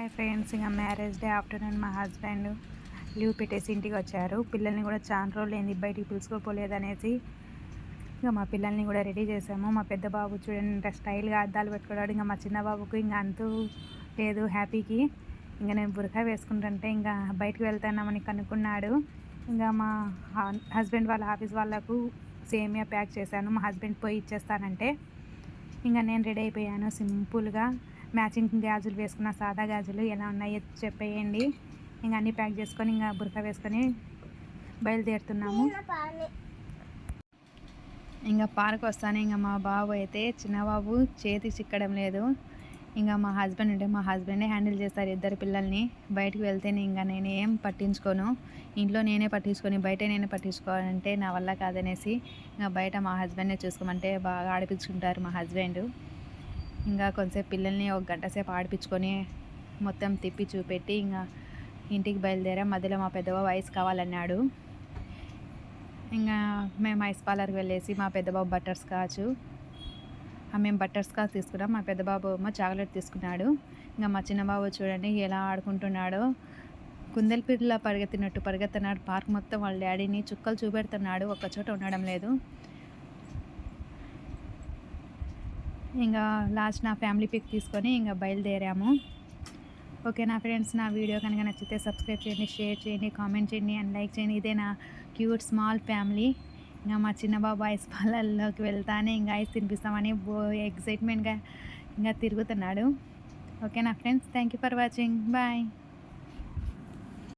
Hi friends, ఇంకా marriage day afternoon మా husband leave పెట్టేసి ఇంటికి వచ్చారు. పిల్లల్ని కూడా చాలా రోజులు ఏంది బయటికి పిలుచుకోపోలేదనేసి ఇంకా మా పిల్లల్ని కూడా రెడీ చేసాము. మా పెద్ద బాబు చూడండి ఇంకా స్టైల్గా అద్దాలు పెట్టుకున్నాడు. ఇంకా మా చిన్న బాబుకు ఇంకా అంతూ లేదు హ్యాపీకి. ఇంకా నేను బురకా వేసుకుంటుంటే ఇంకా బయటకు వెళ్తానామని కనుక్కున్నాడు. ఇంకా మా హస్బెండ్ వాళ్ళ ఆఫీస్ వాళ్ళకు సేమియా ప్యాక్ చేశాను. మా హస్బెండ్ పోయి ఇచ్చేస్తానంటే ఇంకా నేను రెడీ అయిపోయాను. సింపుల్గా మ్యాచింగ్ గాజులు వేసుకున్న సాదా గాజులు ఎలా ఉన్నాయో చెప్పేయండి. ఇంకా అన్నీ ప్యాక్ చేసుకొని ఇంకా బురకా వేసుకొని బయలుదేరుతున్నాము. ఇంకా పార్క్ వస్తాను. ఇంకా మా బాబు అయితే చిన్న బాబు చేతి చిక్కడం లేదు. ఇంకా మా హస్బెండ్ ఉంటే మా హస్బెండే హ్యాండిల్ చేస్తారు ఇద్దరు పిల్లల్ని. బయటకు వెళ్తే ఇంకా నేనేం పట్టించుకోను. ఇంట్లో నేనే పట్టించుకొని బయట నేనే పట్టించుకోవాలంటే నా వల్ల కాదనేసి ఇంకా బయట మా హస్బెండ్నే చూసుకోమంటే బాగా ఆడిపించుకుంటారు మా హస్బెండ్. ఇంకా కొంచెంసేపు పిల్లల్ని ఒక గంట సేపు ఆడిపించుకొని మొత్తం తిప్పి చూపెట్టి ఇంకా ఇంటికి బయలుదేరాం. మధ్యలో మా పెద్దబాబు ఐస్ కావాలన్నాడు. ఇంకా మేము ఐస్ పార్లర్కి వెళ్ళేసి మా పెద్దబాబు బటర్ స్కాచ్, మేము బటర్ స్కాచ్ తీసుకున్నాం. మా పెద్దబాబు ఏమో చాక్లెట్ తీసుకున్నాడు. ఇంకా మా చిన్నబాబు చూడండి ఎలా ఆడుకుంటున్నాడో, కుందేలు పిల్ల పరిగెత్తినట్టు పరిగెత్తున్నాడు. పార్క్ మొత్తం వాళ్ళ డాడీని చుక్కలు చూపెడుతున్నాడు, ఒక్కచోట ఉండడం లేదు. ఇంకా లాస్ట్ నా ఫ్యామిలీ పిక్ తీసుకొని ఇంకా బయలుదేరాము. ఓకే నా ఫ్రెండ్స్, నా వీడియో కనుక నచ్చితే సబ్స్క్రైబ్ చేయండి, షేర్ చేయండి, కామెంట్ చేయండి అండ్ లైక్ చేయండి. ఇదే నా క్యూట్ స్మాల్ ఫ్యామిలీ. ఇంకా మా చిన్న బాబు ఐస్ పార్లర్లోకి వెళ్తానే ఇంకా ఐస్ తినిపిస్తామని ఎక్సైట్మెంట్గా ఇంకా తిరుగుతున్నాడు. ఓకే నా friends, thank you for watching. Bye.